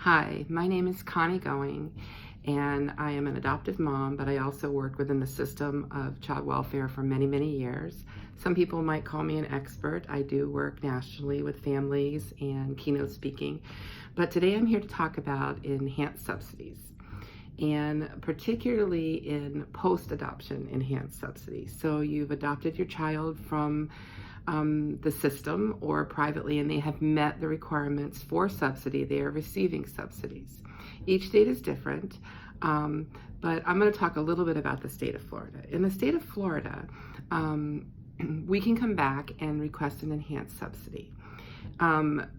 Hi, my name is Connie Going, and I am an adoptive mom, but I also worked within the system of child welfare for many, many years. Some people might call me an expert. I do work nationally with families and keynote speaking, but today I'm here to talk about enhanced subsidies, and particularly in post-adoption enhanced subsidies. So you've adopted your child from the system or privately, and they have met the requirements for subsidy. They are receiving subsidies. Each state is different, but I'm going to talk a little bit about the state of Florida. In the state of Florida, we can come back and request an enhanced subsidy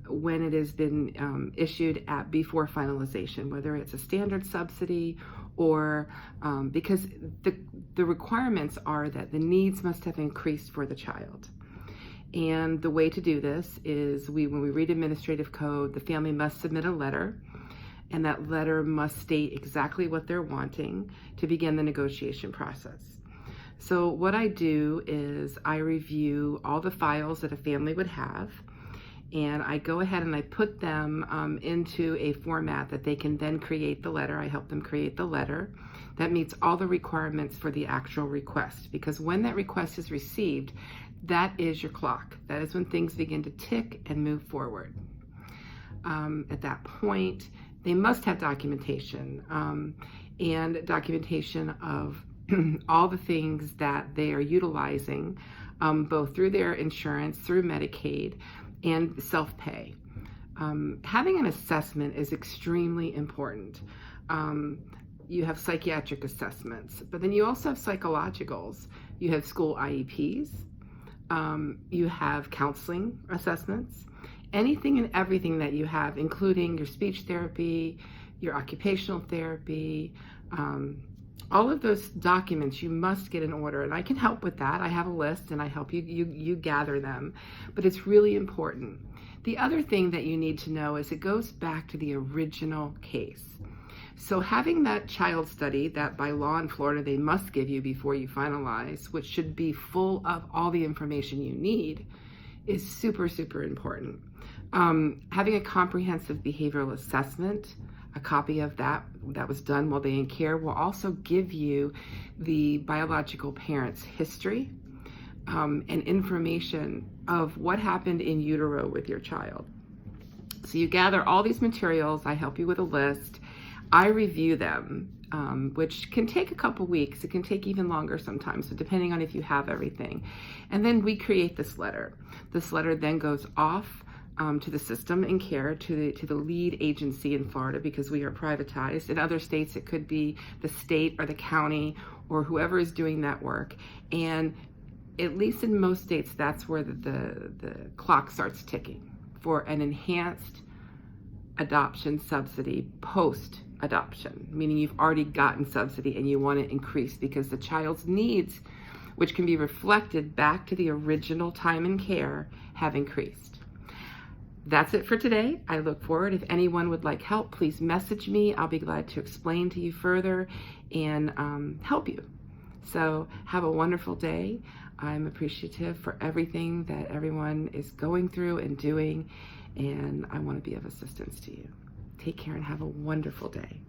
when it has been issued before finalization, whether it's a standard subsidy or because the requirements are that the needs must have increased for the child. And the way to do this is when we read administrative code, the family must submit a letter, and that letter must state exactly what they're wanting to begin the negotiation process. So what I do is I review all the files that a family would have, and I go ahead and I put them into a format that they can then create the letter. I help them create the letter that meets all the requirements for the actual request, because when that request is received, that is your clock. That is when things begin to tick and move forward. At that point, they must have documentation and documentation of all the things that they are utilizing, both through their insurance, through Medicaid, and self-pay. Having an assessment is extremely important. You have psychiatric assessments, but then you also have psychologicals. You have school IEPs. You have counseling assessments, anything and everything that you have, including your speech therapy, your occupational therapy, all of those documents you must get in order, and I can help with that. I have a list and I help you gather them, but it's really important. The other thing that you need to know is it goes back to the original case. So having that child study that by law in Florida they must give you before you finalize, which should be full of all the information you need, is super, super important. Having a comprehensive behavioral assessment, a copy of that was done while they in care, will also give you the biological parent's history and information of what happened in utero with your child. So you gather all these materials. I help you with a list. I review them, which can take a couple weeks. It can take even longer sometimes, so depending on if you have everything. And then we create this letter. This letter then goes off to the system in care, to the lead agency in Florida, because we are privatized. In other states, it could be the state or the county or whoever is doing that work. And at least in most states, that's where the clock starts ticking for an enhanced adoption subsidy post-adoption, meaning you've already gotten subsidy and you want it increased because the child's needs, which can be reflected back to the original time in care, have increased. That's it for today. I look forward. If anyone would like help, please message me. I'll be glad to explain to you further and help you. So have a wonderful day. I'm appreciative for everything that everyone is going through and doing, and I want to be of assistance to you. Take care and have a wonderful day.